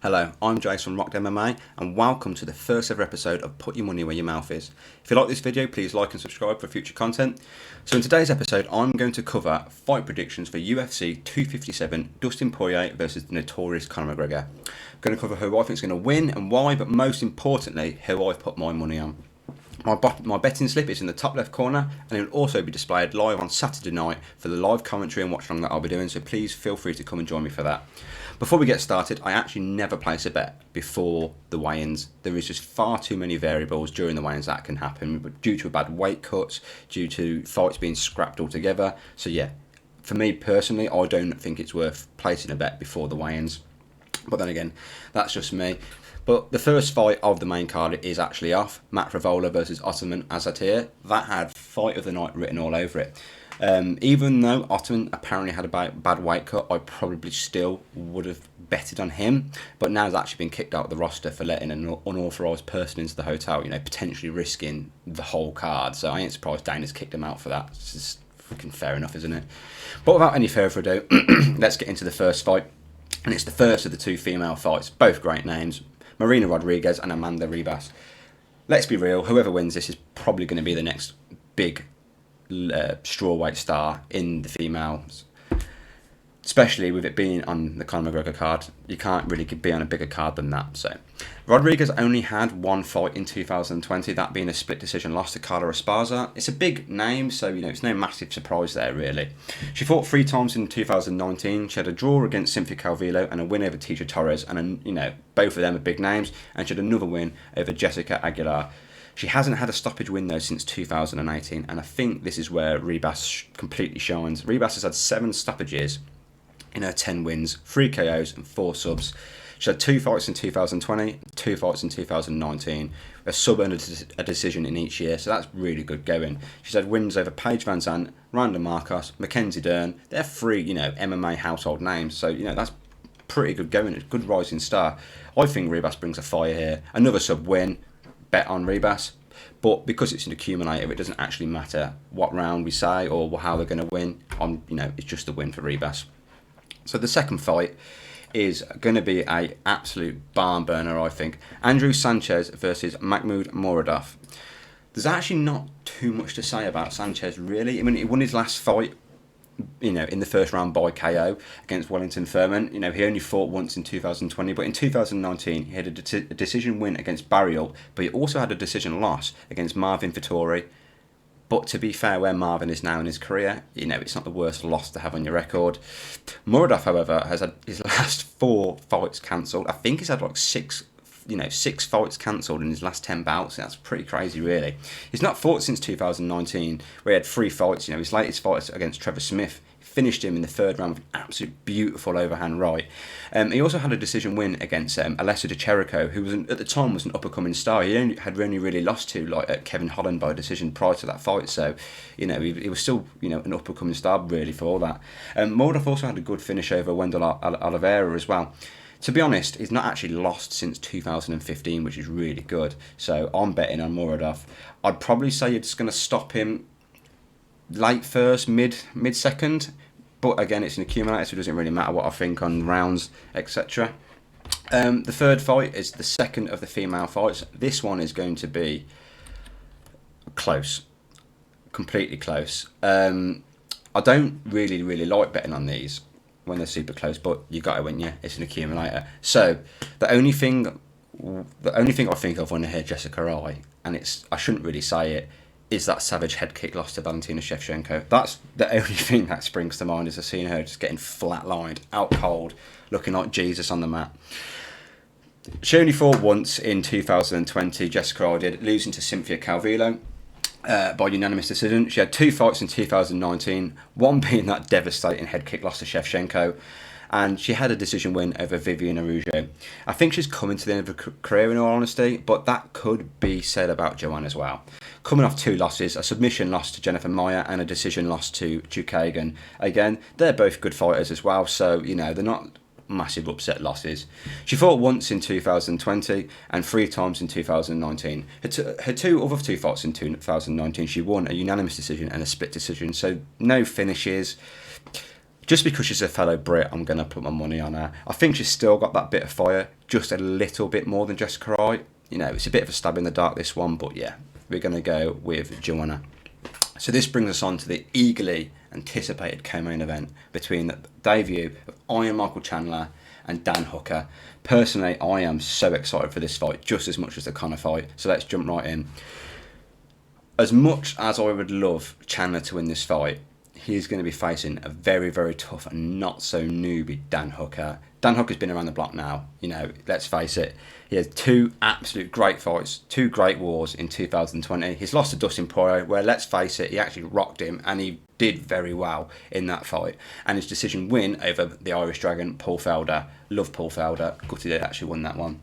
Hello, I'm Jace from Rocked MMA and welcome to the first ever episode of Put Your Money Where Your Mouth Is. If you like this video, please like and subscribe for future content. So in today's episode, I'm going to cover fight predictions for UFC 257 Dustin Poirier versus the notorious Conor McGregor. I'm going to cover who I think is going to win and why, but most importantly, who I've put my money on. My betting slip is in the top left corner and it will also be displayed live on Saturday night for the live commentary and watch along that I'll be doing, so please feel free to come and join me for that. Before we get started, I actually never place a bet before the weigh-ins. There is just far too many variables during the weigh-ins that can happen, but due to a bad weight cut, due to fights being scrapped altogether. So yeah, for me personally, I don't think it's worth placing a bet before the weigh-ins. But then again, that's just me. But the first fight of the main card is actually off. Matt Frevola versus Ottoman Azatir. That had fight of the night written all over it. Even though Ottoman apparently had a bad weight cut, I probably still would have betted on him. But now he's actually been kicked out of the roster for letting an unauthorised person into the hotel, potentially risking the whole card. So I ain't surprised Dana's kicked him out for that. It's just freaking fair enough, isn't it? But without any further ado, let's get into the first fight. And it's the first of the two female fights, both great names. Marina Rodriguez and Amanda Ribas. Let's be real, whoever wins this is probably going to be the next big strawweight star in the females. Especially with it being on the Conor McGregor card. You can't really be on a bigger card than that. So Rodriguez only had one fight in 2020, that being a split decision loss to Carla Esparza. It's a big name, so it's no massive surprise there really. She fought 3 times in 2019. She had a draw against Cynthia Calvillo and a win over Tecia Torres, and both of them are big names, and she had another win over Jessica Aguilar. She hasn't had a stoppage win though since 2018, and I think this is where Ribas completely shines. Ribas has had 7 stoppages in her 10 wins, 3 KOs and 4 subs. She had 2 fights in 2020, 2 fights in 2019, a sub and a decision in each year, so that's really good going. She's had wins over Paige Van Zandt, Randa Marcos, Mackenzie Dern. They're 3, MMA household names, so that's pretty good going. It's a good rising star. I think Ribas brings a fire here. Another sub win, bet on Ribas. But because it's an accumulator, it doesn't actually matter what round we say or how they're going to win. It's just a win for Ribas. So the second fight is going to be an absolute barn burner, I think. Andrew Sanchez versus Mahmoud Muradov. There's actually not too much to say about Sanchez, really. I mean, he won his last fight, in the first round by KO against Wellington Furman. He only fought once in 2020, but in 2019 he had a decision win against Barrial, but he also had a decision loss against Marvin Vettori. But to be fair, where Marvin is now in his career, it's not the worst loss to have on your record. Muradov, however, has had his last 4 fights cancelled. I think he's had like 6 fights cancelled in his last 10 bouts. That's pretty crazy, really. He's not fought since 2019, where he had 3 fights. His latest fight against Trevor Smith finished him in the 3rd round with an absolute beautiful overhand right. He also had a decision win against Alessa Di Chirico, who at the time was an up-and-coming star. He had only really lost to Kevin Holland by a decision prior to that fight, so he was still an up-and-coming star really for all that. Muradov also had a good finish over Wendell Oliveira as well. To be honest, he's not actually lost since 2015, which is really good. So I'm betting on Muradov. I'd probably say it's going to stop him late first, mid second. But again, it's an accumulator, so it doesn't really matter what I think on rounds, etc. The third fight is the second of the female fights. This one is going to be close. Completely close. I don't really like betting on these when they're super close, but you got to win, yeah. It's an accumulator. So the only thing I think of when I hear Jessica Eye, and I shouldn't really say it, is that savage head kick loss to Valentina Shevchenko. That's the only thing that springs to mind, is I seen her just getting flatlined, out cold, looking like Jesus on the mat. She only fought once in 2020, Jessica Eye did, losing to Cynthia Calvillo by unanimous decision. She had 2 fights in 2019, one being that devastating head kick loss to Shevchenko, and she had a decision win over Viviane Araújo. I think she's coming to the end of her career in all honesty, but that could be said about Joanne as well. Coming off 2 losses, a submission loss to Jennifer Maia and a decision loss to Chukagan. Again, they're both good fighters as well, so they're not massive upset losses. She fought once in 2020 and 3 times in 2019. Her 2 other fights in 2019, she won a unanimous decision and a split decision, so no finishes. Just because she's a fellow Brit, I'm going to put my money on her. I think she's still got that bit of fire, just a little bit more than Jessica Wright. You know, it's a bit of a stab in the dark, this one, but yeah, we're going to go with Joanna. So this brings us on to the eagerly anticipated co-main event between the debut of Iron Michael Chandler and Dan Hooker. Personally, I am so excited for this fight, just as much as the Conor fight. So let's jump right in. As much as I would love Chandler to win this fight, he's going to be facing a very, very tough and not so newbie Dan Hooker. Dan Hooker's been around the block now, you know, let's face it. He had two absolute great fights, two great wars in 2020. He's lost to Dustin Poirier, where, let's face it, he actually rocked him and he did very well in that fight. And his decision win over the Irish Dragon, Paul Felder. Love Paul Felder. Gutted he actually won that one.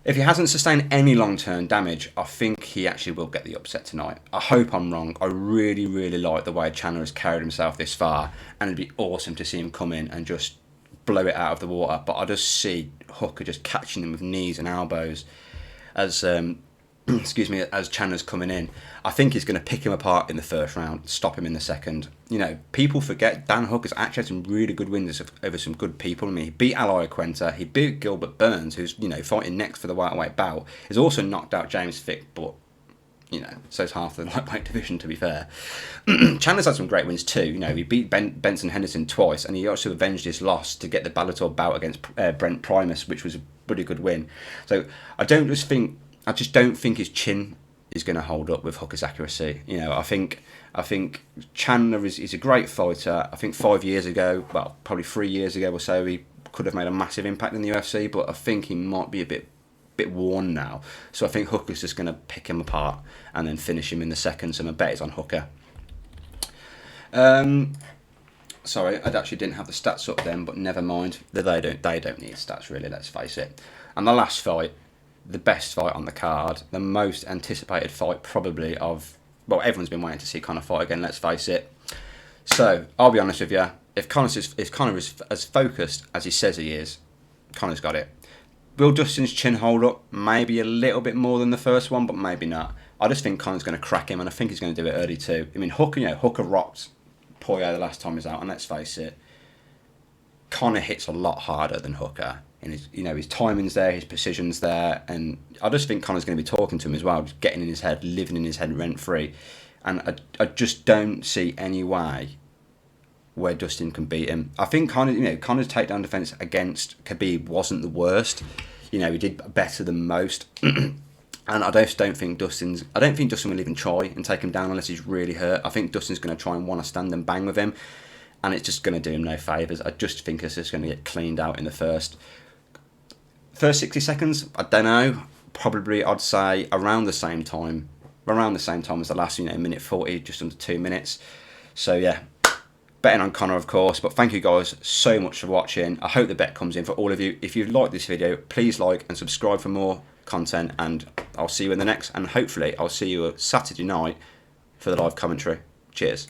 If he hasn't sustained any long-term damage, I think he actually will get the upset tonight. I hope I'm wrong. I really, really like the way Chandler has carried himself this far, and it'd be awesome to see him come in and just blow it out of the water. But I just see Hooker just catching him with knees and elbows as excuse me, as Chandler's coming in. I think he's going to pick him apart in the first round, stop him in the second. You know, people forget Dan Hooker's actually had some really good wins over some good people. I mean, he beat Aloy Quenta, he beat Gilbert Burns, who's, you know, fighting next for the lightweight bout. He's also knocked out James Fick, but, you know, so's half the lightweight division, to be fair. Chandler's had some great wins too. You know, he beat Benson Henderson twice, and he also avenged his loss to get the Bellator bout against Brent Primus, which was a pretty good win. So I just don't think his chin is going to hold up with Hooker's accuracy. You know, I think Chandler is a great fighter. I think 5 years ago, well, probably 3 years ago or so, he could have made a massive impact in the UFC, but I think he might be a bit worn now. So I think Hooker's just going to pick him apart and then finish him in the second. So my bet is on Hooker. Sorry, I actually didn't have the stats up then, but never mind. They don't need stats really. Let's face it. And the last fight, the best fight on the card, the most anticipated fight probably of, well, everyone's been waiting to see Conor fight again, let's face it. So, I'll be honest with you, if Conor is as focused as he says he is, Conor's got it. Will Dustin's chin hold up? Maybe a little bit more than the first one, but maybe not. I just think Conor's going to crack him, and I think he's going to do it early too. I mean, Hooker rocked Poirier the last time he was out, and let's face it, Conor hits a lot harder than Hooker. And his timing's there, his precision's there, and I just think Conor's going to be talking to him as well, just getting in his head, living in his head rent free, and I just don't see any way where Dustin can beat him. I think Conor's takedown defense against Khabib wasn't the worst. You know, he did better than most, and I don't think Dustin will even try and take him down unless he's really hurt. I think Dustin's going to try and want to stand and bang with him, and it's just going to do him no favours. I just think it's just going to get cleaned out in the first 60 seconds. I don't know. Probably I'd say around the same time as the last, minute 40, just under 2 minutes. So yeah, betting on Conor, of course. But thank you guys so much for watching. I hope the bet comes in for all of you. If you've liked this video, please like and subscribe for more content, and I'll see you in the next, and hopefully I'll see you Saturday night for the live commentary. Cheers.